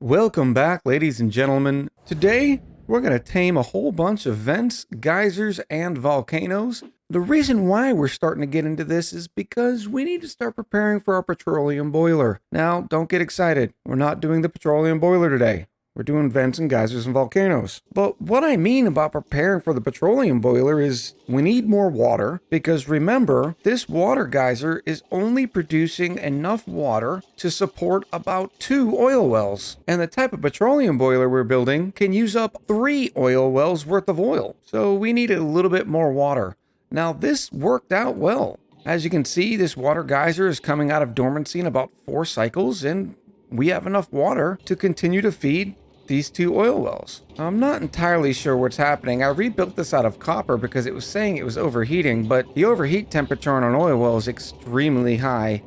Welcome back, ladies and gentlemen. Today, we're going to tame a whole bunch of vents, geysers, and volcanoes. The reason why we're starting to get into this is because we need to start preparing for our petroleum boiler. Now, don't get excited. We're not doing the petroleum boiler today. We're doing vents and geysers and volcanoes. But what I mean about preparing for the petroleum boiler is we need more water, because remember, this water geyser is only producing enough water to support about 2 oil wells. And the type of petroleum boiler we're building can use up 3 oil wells worth of oil. So we need a little bit more water. Now this worked out well. As you can see, this water geyser is coming out of dormancy in about 4 cycles, and we have enough water to continue to feed these 2 oil wells. I'm not entirely sure what's happening. I rebuilt this out of copper because it was saying it was overheating, but the overheat temperature on an oil well is extremely high.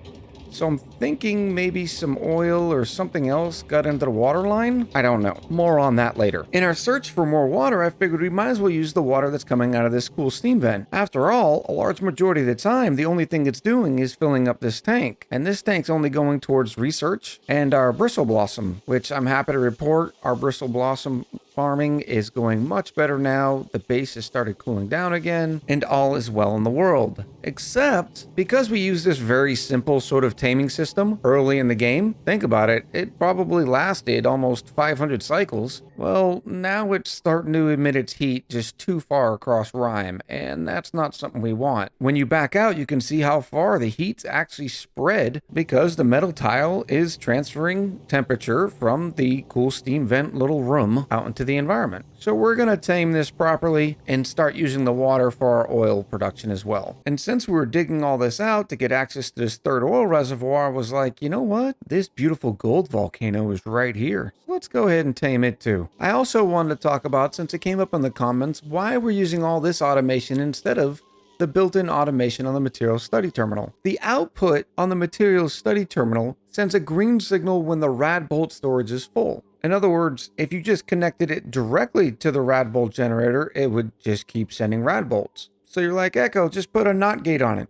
So I'm thinking maybe some oil or something else got into the water line? I don't know. More on that later. In our search for more water, I figured we might as well use the water that's coming out of this cool steam vent. After all, a large majority of the time, the only thing it's doing is filling up this tank. And this tank's only going towards research and our bristle blossom, which I'm happy to report our bristle blossom farming is going much better now. The base has started cooling down again, and all is well in the world. Except, because we use this very simple sort of taming system early in the game, think about it, it probably lasted almost 500 cycles. Well, now it's starting to emit its heat just too far across Rime, and that's not something we want. When you back out, you can see how far the heat's actually spread because the metal tile is transferring temperature from the cool steam vent little room out into the environment. So we're going to tame this properly and start using the water for our oil production as well. And since we were digging all this out to get access to this 3rd oil reservoir, I was like, you know what? This beautiful gold volcano is right here. So let's go ahead and tame it too. I also wanted to talk about, since it came up in the comments, why we're using all this automation instead of the built-in automation on the materials study terminal. The output on the materials study terminal sends a green signal when the rad bolt storage is full. In other words, if you just connected it directly to the rad bolt generator, it would just keep sending rad bolts. So you're like, Echo, just put a NOT gate on it.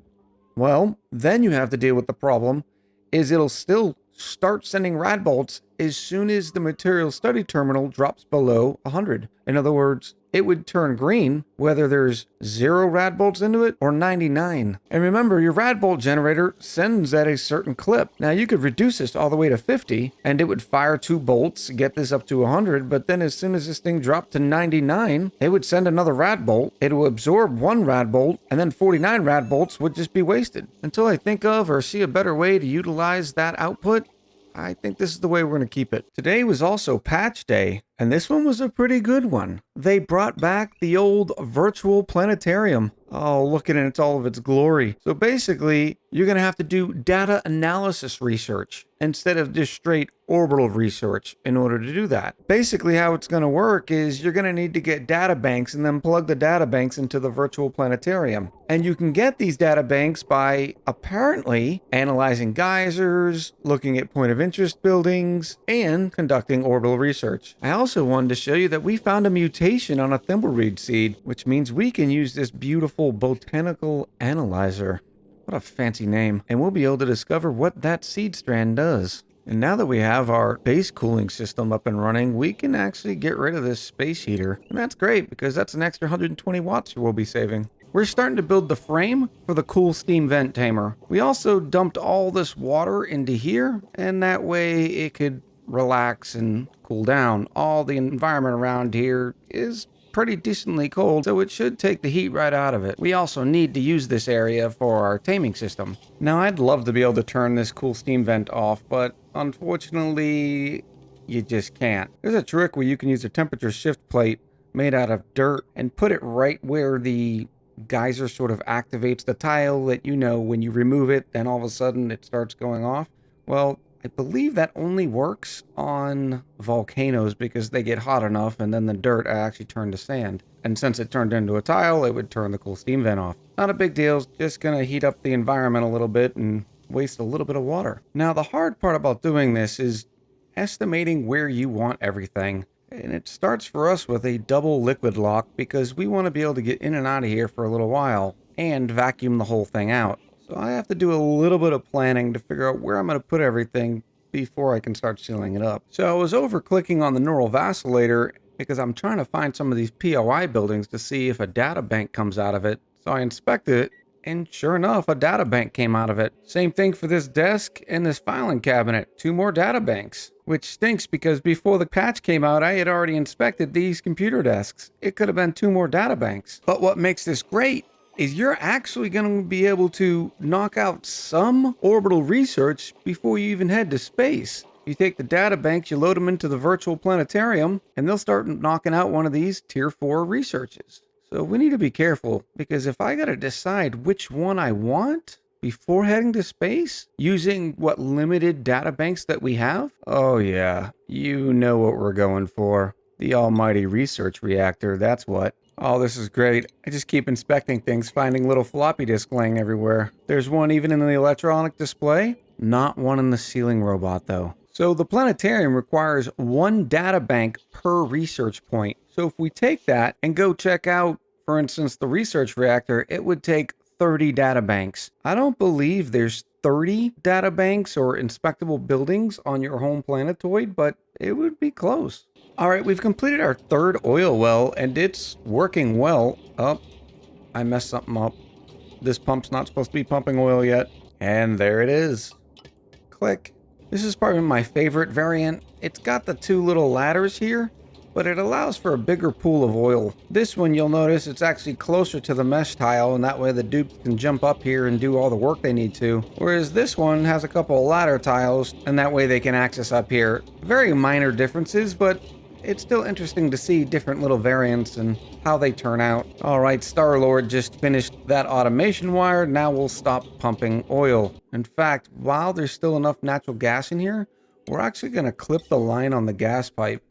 Well, then you have to deal with the problem is it'll still start sending rad bolts as soon as the material study terminal drops below 100. In other words, it would turn green whether there's 0 rad bolts into it or 99. And remember, your rad bolt generator sends at a certain clip. Now you could reduce this all the way to 50 and it would fire 2 bolts, get this up to 100, but then as soon as this thing dropped to 99, it would send another rad bolt, it would absorb 1 rad bolt, and then 49 rad bolts would just be wasted. Until I think of or see a better way to utilize that output, I think this is the way we're going to keep it. Today was also patch day, and this one was a pretty good one. They brought back the old virtual planetarium. Oh, look at it, it's all of its glory. So basically, you're going to have to do data analysis research instead of just straight orbital research in order to do that. Basically, how it's going to work is you're going to need to get data banks and then plug the data banks into the virtual planetarium. And you can get these data banks by apparently analyzing geysers, looking at point of interest buildings, and conducting orbital research. I also wanted to show you that we found a mutation on a thimbleweed seed, which means we can use this beautiful botanical analyzer. What a fancy name. And we'll be able to discover what that seed strand does. And now that we have our base cooling system up and running, we can actually get rid of this space heater. And that's great because that's an extra 120 watts we'll be saving. We're starting to build the frame for the cool steam vent tamer. We also dumped all this water into here, and that way it could relax and cool down. All the environment around here is pretty decently cold, so it should take the heat right out of it. We also need to use this area for our taming system. Now, I'd love to be able to turn this cool steam vent off, but unfortunately, you just can't. There's a trick where you can use a temperature shift plate made out of dirt and put it right where the geyser sort of activates the tile that, you know, when you remove it, then all of a sudden it starts going off. Well, I believe that only works on volcanoes because they get hot enough and then the dirt actually turned to sand. And since it turned into a tile, it would turn the cool steam vent off. Not a big deal, just gonna heat up the environment a little bit and waste a little bit of water. Now, the hard part about doing this is estimating where you want everything. And it starts for us with a double liquid lock because we want to be able to get in and out of here for a little while and vacuum the whole thing out. So I have to do a little bit of planning to figure out where I'm going to put everything before I can start sealing it up. So I was over clicking on the neural vacillator because I'm trying to find some of these POI buildings to see if a data bank comes out of it. So I inspected it, and sure enough, a data bank came out of it. Same thing for this desk and this filing cabinet. 2 more data banks. Which stinks because before the patch came out, I had already inspected these computer desks. It could have been 2 more data banks. But what makes this great is you're actually going to be able to knock out some orbital research before you even head to space. You take the data banks, you load them into the virtual planetarium, and they'll start knocking out one of these tier 4 researches. So we need to be careful, because if I got to decide which one I want before heading to space, using what limited data banks that we have, oh yeah, you know what we're going for. The almighty research reactor, that's what. Oh, this is great. I just keep inspecting things, finding little floppy disk laying everywhere. There's one even in the electronic display, not one in the sealing robot though. So the planetarium requires 1 data bank per research point. So if we take that and go check out, for instance, the research reactor, it would take 30 data banks. I don't believe there's 30 data banks or inspectable buildings on your home planetoid, but it would be close. All right, we've completed our 3rd oil well, and it's working well. Oh, I messed something up. This pump's not supposed to be pumping oil yet. And there it is. Click. This is probably my favorite variant. It's got the 2 little ladders here, but it allows for a bigger pool of oil. This one, you'll notice it's actually closer to the mesh tile, and that way the dupes can jump up here and do all the work they need to. Whereas this one has a couple of ladder tiles, and that way they can access up here. Very minor differences, but it's still interesting to see different little variants and how they turn out. All right, Star-Lord just finished that automation wire. Now we'll stop pumping oil. In fact, while there's still enough natural gas in here, we're actually going to clip the line on the gas pipe.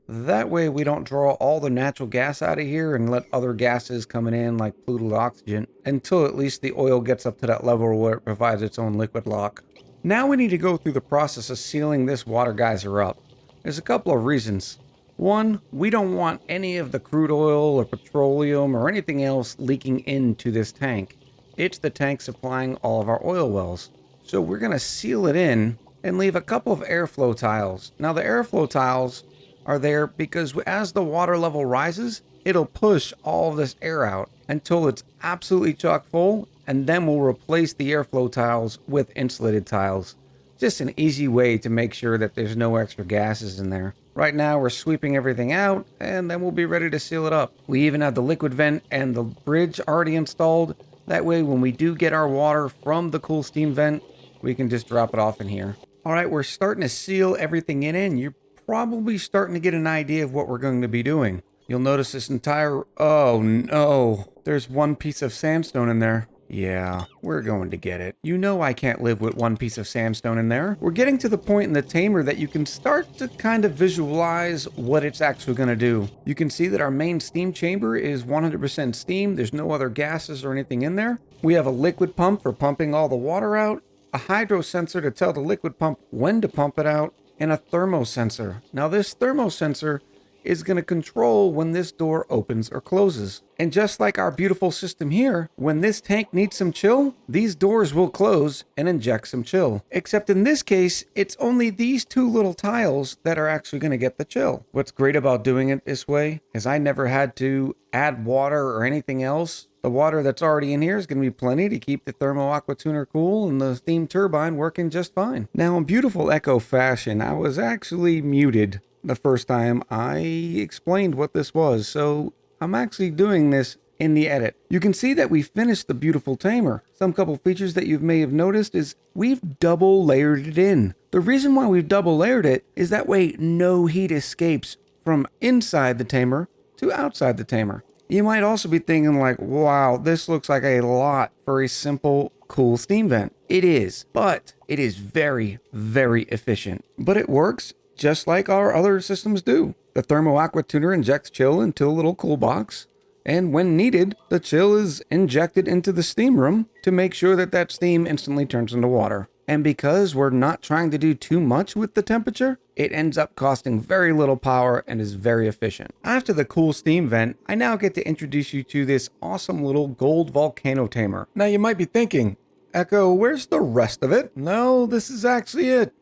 That way we don't draw all the natural gas out of here and let other gases coming in like polluted oxygen until at least the oil gets up to that level where it provides its own liquid lock. Now we need to go through the process of sealing this water geyser up. There's a couple of reasons. One, we don't want any of the crude oil or petroleum or anything else leaking into this tank. It's the tank supplying all of our oil wells. So we're going to seal it in and leave a couple of airflow tiles. Now the airflow tiles are there because as the water level rises, it'll push all of this air out until it's absolutely chock full, and then we'll replace the airflow tiles with insulated tiles. Just an easy way to make sure that there's no extra gases in there. Right now we're sweeping everything out, and then we'll be ready to seal it up. We even have the liquid vent and the bridge already installed. That way when we do get our water from the cool steam vent, we can just drop it off in here. All right, we're starting to seal everything in, and you're probably starting to get an idea of what we're going to be doing. You'll notice this entire... Oh no, there's 1 piece of sandstone in there. Yeah, we're going to get it. You know I can't live with 1 piece of sandstone in there. We're getting to the point in the tamer that you can start to kind of visualize what it's actually going to do. You can see that our main steam chamber is 100% steam. There's no other gases or anything in there. We have a liquid pump for pumping all the water out, a hydro sensor to tell the liquid pump when to pump it out, and a thermosensor. Now this thermosensor is going to control when this door opens or closes. And just like our beautiful system here, when this tank needs some chill, these doors will close and inject some chill. Except in this case, it's only these 2 little tiles that are actually going to get the chill. What's great about doing it this way is I never had to add water or anything else. The water that's already in here is going to be plenty to keep the thermo aqua tuner cool and the steam turbine working just fine. Now in beautiful Echo fashion, I was actually muted the first time I explained what this was, so I'm actually doing this in the edit. You can see that we finished the beautiful tamer. Some couple features that you may have noticed is we've double layered it in. The reason why we've double layered it is that way no heat escapes from inside the tamer to outside the tamer. You might also be thinking like, wow, this looks like a lot for a simple cool steam vent. It is, but it is very, very efficient. But it works just like our other systems do. The thermo aqua tuner injects chill into a little cool box, and when needed, the chill is injected into the steam room to make sure that that steam instantly turns into water. And because we're not trying to do too much with the temperature, it ends up costing very little power and is very efficient. After the cool steam vent, I now get to introduce you to this awesome little gold volcano tamer. Now you might be thinking, Echo, where's the rest of it? No, this is actually it.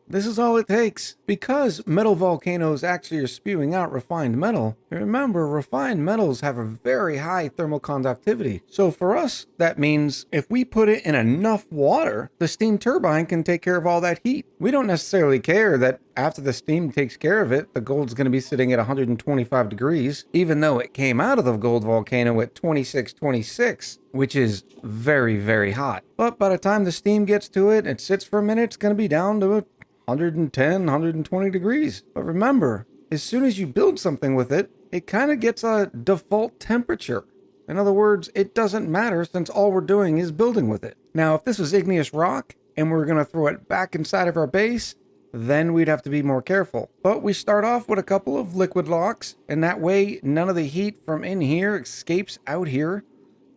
This is all it takes. Because metal volcanoes actually are spewing out refined metal, remember, refined metals have a very high thermal conductivity. So for us, that means if we put it in enough water, the steam turbine can take care of all that heat. We don't necessarily care that after the steam takes care of it, the gold's going to be sitting at 125 degrees, even though it came out of the gold volcano at 2626, which is very, very hot. But by the time the steam gets to it, it sits for a minute, it's going to be down to 110, 120 degrees. But remember, as soon as you build something with it, it kind of gets a default temperature. In other words, it doesn't matter since all we're doing is building with it. Now, if this was igneous rock and we're going to throw it back inside of our base, then we'd have to be more careful. But we start off with a couple of liquid locks, and that way none of the heat from in here escapes out here,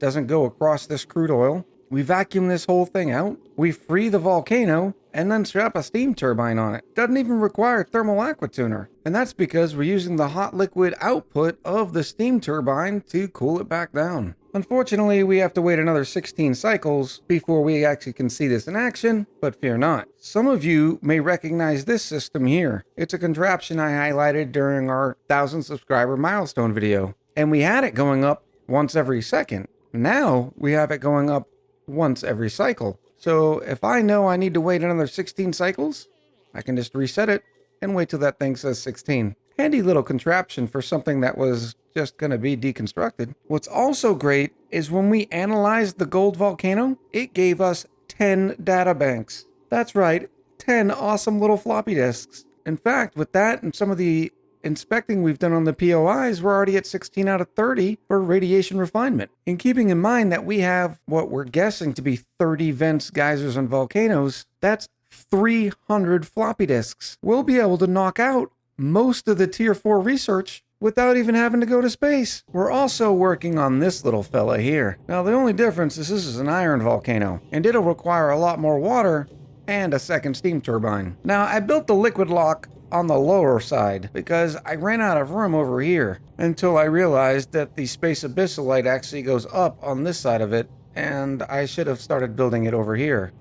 doesn't go across this crude oil. We vacuum this whole thing out, we free the volcano, and then strap a steam turbine on it. Doesn't even require thermal aqua tuner. And that's because we're using the hot liquid output of the steam turbine to cool it back down. Unfortunately, we have to wait another 16 cycles before we actually can see this in action, but fear not. Some of you may recognize this system here. It's a contraption I highlighted during our 1,000 subscriber milestone video. And we had it going up once every second. Now we have it going up once every cycle. So if I know I need to wait another 16 cycles, I can just reset it and wait till that thing says 16. Handy little contraption for something that was just going to be deconstructed. What's also great is when we analyzed the gold volcano, it gave us 10 data banks. That's right, 10 awesome little floppy disks. In fact, with that and some of the inspecting we've done on the POIs, we're already at 16 out of 30 for radiation refinement. And keeping in mind that we have what we're guessing to be 30 vents, geysers, and volcanoes, that's 300 floppy disks. We'll be able to knock out most of the tier 4 research without even having to go to space. We're also working on this little fella here. Now the only difference is this is an iron volcano, and it'll require a lot more water and a second steam turbine. Now I built the liquid lock on the lower side because I ran out of room over here until I realized that the space abyssalite actually goes up on this side of it, and I should have started building it over here.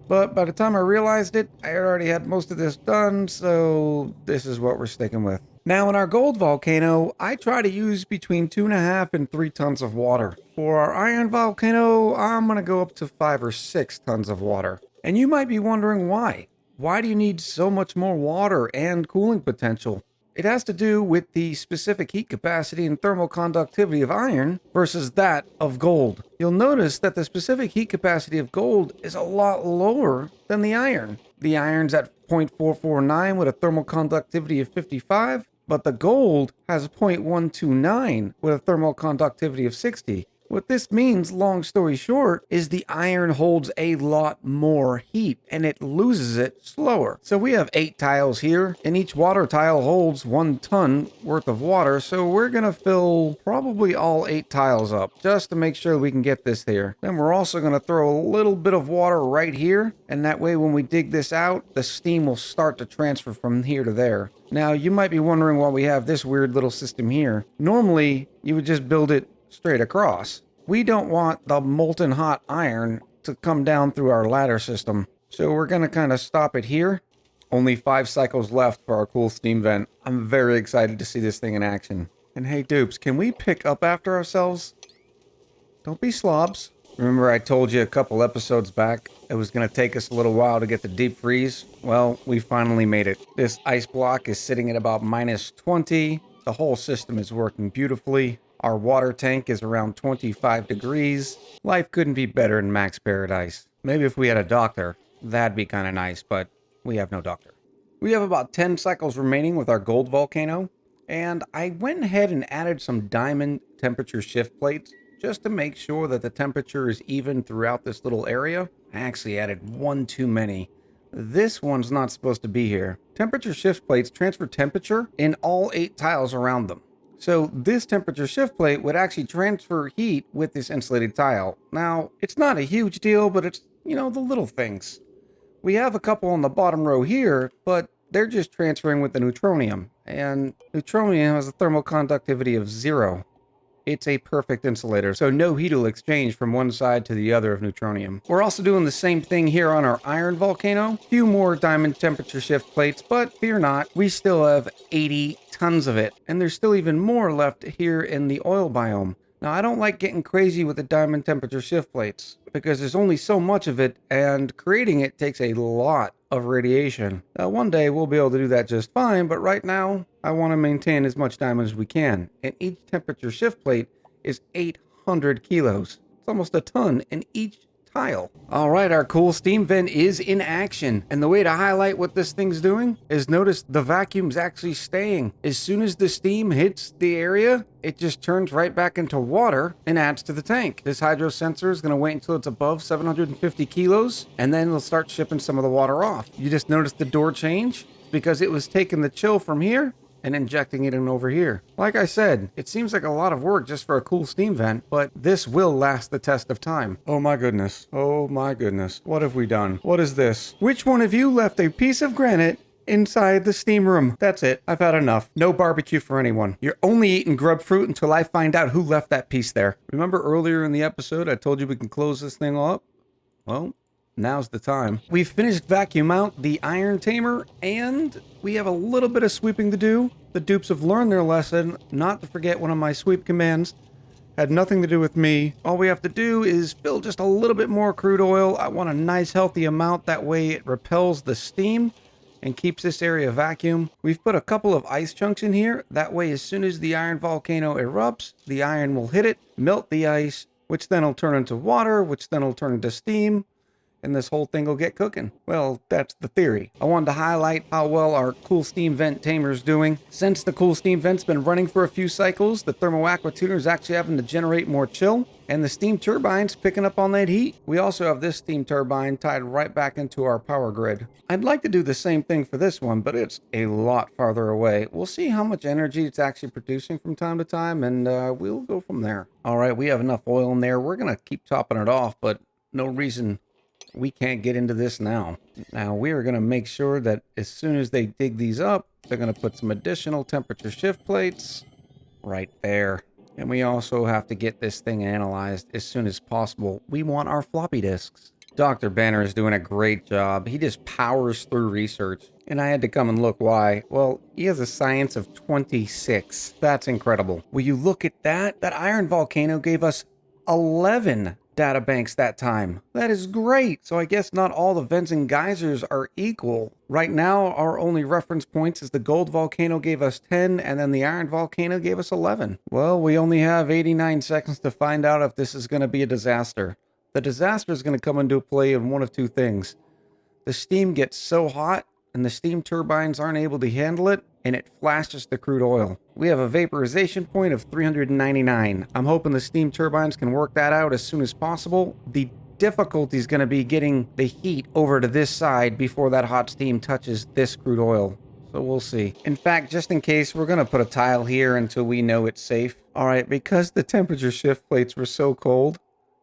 But by the time I realized it, I already had most of this done, so this is what we're sticking with. Now in our gold volcano, I try to use between 2.5 and 3 tons of water. For our iron volcano, I'm gonna go up to 5 or 6 tons of water. And you might be wondering why. Why do you need so much more water and cooling potential? It has to do with the specific heat capacity and thermal conductivity of iron versus that of gold. You'll notice that the specific heat capacity of gold is a lot lower than the iron. The iron's at 0.449 with a thermal conductivity of 55, but the gold has 0.129 with a thermal conductivity of 60. What this means, long story short, is the iron holds a lot more heat and it loses it slower. So we have 8 tiles here, and each water tile holds 1 ton worth of water. So we're gonna fill probably all 8 tiles up just to make sure we can get this here. Then we're also gonna throw a little bit of water right here, and that way when we dig this out, the steam will start to transfer from here to there. Now you might be wondering why we have this weird little system here. Normally you would just build it straight across. We don't want the molten hot iron to come down through our ladder system. So we're going to kind of stop it here. Only 5 cycles left for our cool steam vent. I'm very excited to see this thing in action. And hey dupes, can we pick up after ourselves? Don't be slobs. Remember I told you a couple episodes back it was going to take us a little while to get the deep freeze? Well, we finally made it. This ice block is sitting at about -20. The whole system is working beautifully. Our water tank is around 25 degrees. Life couldn't be better in Max Paradise. Maybe if we had a doctor, that'd be kind of nice, but we have no doctor. We have about 10 cycles remaining with our gold volcano, and I went ahead and added some diamond temperature shift plates just to make sure that the temperature is even throughout this little area. I actually added one too many. This one's not supposed to be here. Temperature shift plates transfer temperature in all 8 tiles around them. So this temperature shift plate would actually transfer heat with this insulated tile. Now, it's not a huge deal, but it's, you know, the little things. We have a couple on the bottom row here, but they're just transferring with the neutronium. And neutronium has a thermal conductivity of 0. It's a perfect insulator, so no heat will exchange from one side to the other of neutronium. We're also doing the same thing here on our iron volcano. Few more diamond temperature shift plates, but fear not, we still have 80 tons of it. And there's still even more left here in the oil biome. Now, I don't like getting crazy with the diamond temperature shift plates because there's only so much of it, and creating it takes a lot of radiation. One day we'll be able to do that just fine, but right now I want to maintain as much diamond as we can. And each temperature shift plate is 800 kilos. It's almost a ton in each tile. All right, our cool steam vent is in action. And the way to highlight what this thing's doing is notice the vacuum's actually staying. As soon as the steam hits the area, it just turns right back into water and adds to the tank. This hydro sensor is going to wait until it's above 750 kilos, and then it'll start shipping some of the water off. You just notice the door change because it was taking the chill from here and injecting it in over here. Like I said, it seems like a lot of work just for a cool steam vent, but this will last the test of time. Oh my goodness. Oh my goodness. What have we done? What is this? Which one of you left a piece of granite inside the steam room? That's it. I've had enough. No barbecue for anyone. You're only eating grub fruit until I find out who left that piece there. Remember earlier in the episode I told you we can close this thing up? Well, now's the time. We've finished vacuum out the iron tamer, and we have a little bit of sweeping to do. The dupes have learned their lesson not to forget one of my sweep commands. Had nothing to do with me. All we have to do is fill just a little bit more crude oil. I want a nice healthy amount, that way it repels the steam and keeps this area vacuum. We've put a couple of ice chunks in here. That way as soon as the iron volcano erupts, the iron will hit it, melt the ice, which then will turn into water, which then will turn into steam, and this whole thing will get cooking. Well, that's the theory. I wanted to highlight how well our cool steam vent tamer is doing. Since the cool steam vent's been running for a few cycles, the thermo aqua tuner is actually having to generate more chill, and the steam turbine's picking up on that heat. We also have this steam turbine tied right back into our power grid. I'd like to do the same thing for this one, but it's a lot farther away. We'll see how much energy it's actually producing from time to time, and we'll go from there. All right, we have enough oil in there. We're gonna keep topping it off, but no reason we can't get into this now. Now we are going to make sure that as soon as they dig these up, they're going to put some additional temperature shift plates right there. And we also have to get this thing analyzed as soon as possible. We want our floppy disks. Dr. Banner is doing a great job. He just powers through research. And I had to come and look why. Well, he has a science of 26. That's incredible. Will you look at that? That iron volcano gave us 11 data banks that time. That is great. So I guess not all the vents and geysers are equal. Right now, our only reference points is the gold volcano gave us 10, and then the iron volcano gave us 11. Well, we only have 89 seconds to find out if this is going to be a disaster. The disaster is going to come into play in one of two things. The steam gets so hot, and the steam turbines aren't able to handle it, and it flashes the crude oil. We have a vaporization point of 399. I'm hoping the steam turbines can work that out as soon as possible. The difficulty is going to be getting the heat over to this side before that hot steam touches this crude oil. So we'll see. In fact, just in case, we're going to put a tile here until we know it's safe. All right, because the temperature shift plates were so cold,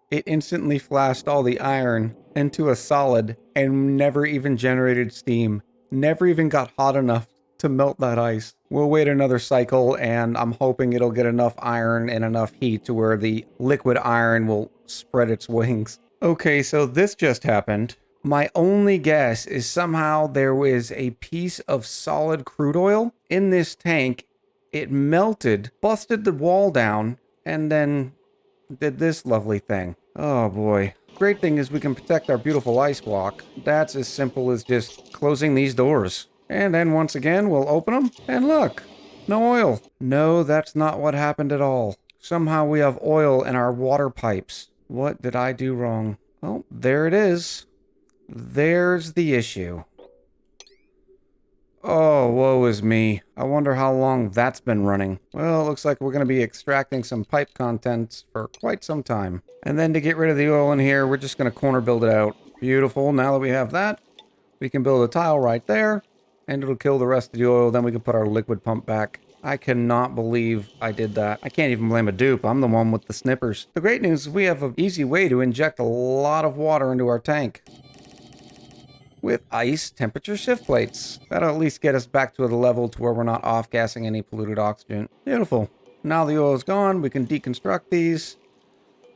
it instantly flashed all the iron into a solid and never even generated steam. Never even got hot enough to melt that ice. We'll wait another cycle, and I'm hoping it'll get enough iron and enough heat to where the liquid iron will spread its wings. Okay, so this just happened. My only guess is somehow there was a piece of solid crude oil in this tank. It melted, busted the wall down, and then did this lovely thing. Oh boy. Great thing is we can protect our beautiful ice block. That's as simple as just closing these doors. And then once again, we'll open them, and look, no oil. No, that's not what happened at all. Somehow we have oil in our water pipes. What did I do wrong? Oh, there it is. There's the issue. Oh, woe is me. I wonder how long that's been running. Well, it looks like we're going to be extracting some pipe contents for quite some time. And then to get rid of the oil in here, we're just going to corner build it out. Beautiful. Now that we have that, we can build a tile right there, and it'll kill the rest of the oil. Then we can put our liquid pump back. I cannot believe I did that. I can't even blame a dupe. I'm the one with the snippers. The great news is we have an easy way to inject a lot of water into our tank with ice temperature shift plates. That'll at least get us back to a level to where we're not off-gassing any polluted oxygen. Beautiful. now the oil is gone, we can deconstruct these.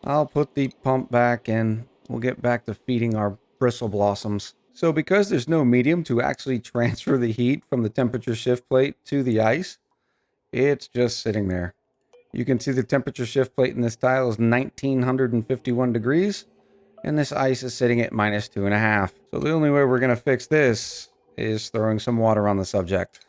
I'll put the pump back and we'll get back to feeding our bristle blossoms. So because there's no medium to actually transfer the heat from the temperature shift plate to the ice, it's just sitting there. You can see the temperature shift plate in this tile is 1951 degrees, and this ice is sitting at -2.5. So the only way we're going to fix this is throwing some water on the subject.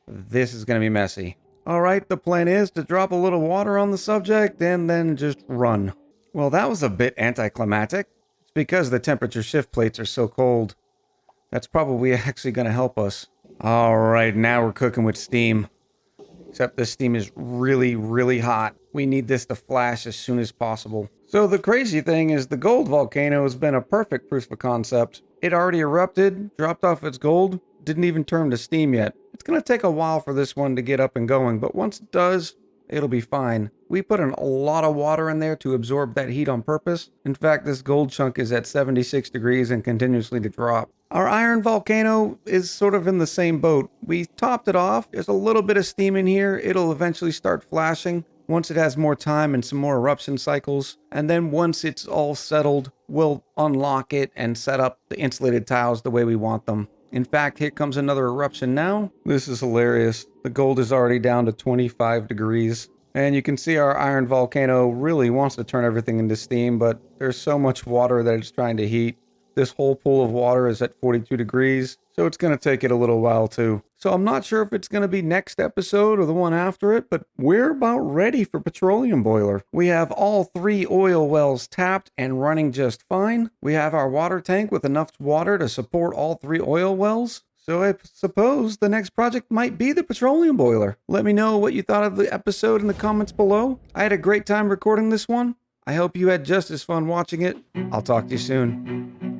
This is going to be messy. All right, the plan is to drop a little water on the subject and then just run. Well, that was a bit anticlimactic. It's because the temperature shift plates are so cold. That's probably actually going to help us. All right, now we're cooking with steam. Except this steam is really, really hot. We need this to flash as soon as possible. So the crazy thing is the gold volcano has been a perfect proof of concept. It already erupted, dropped off its gold, didn't even turn to steam yet. It's going to take a while for this one to get up and going, but once it does, it'll be fine. We put in a lot of water in there to absorb that heat on purpose. In fact, this gold chunk is at 76 degrees and continuously to drop. Our iron volcano is sort of in the same boat. We topped it off. There's a little bit of steam in here. It'll eventually start flashing once it has more time and some more eruption cycles. And then once it's all settled, we'll unlock it and set up the insulated tiles the way we want them. In fact, here comes another eruption now. This is hilarious. The gold is already down to 25 degrees. And you can see our iron volcano really wants to turn everything into steam, but there's so much water that it's trying to heat. This whole pool of water is at 42 degrees, so it's going to take it a little while too. So I'm not sure if it's going to be next episode or the one after it, but we're about ready for petroleum boiler. We have all 3 oil wells tapped and running just fine. We have our water tank with enough water to support all 3 oil wells. So I suppose the next project might be the petroleum boiler. Let me know what you thought of the episode in the comments below. I had a great time recording this one. I hope you had just as fun watching it. I'll talk to you soon.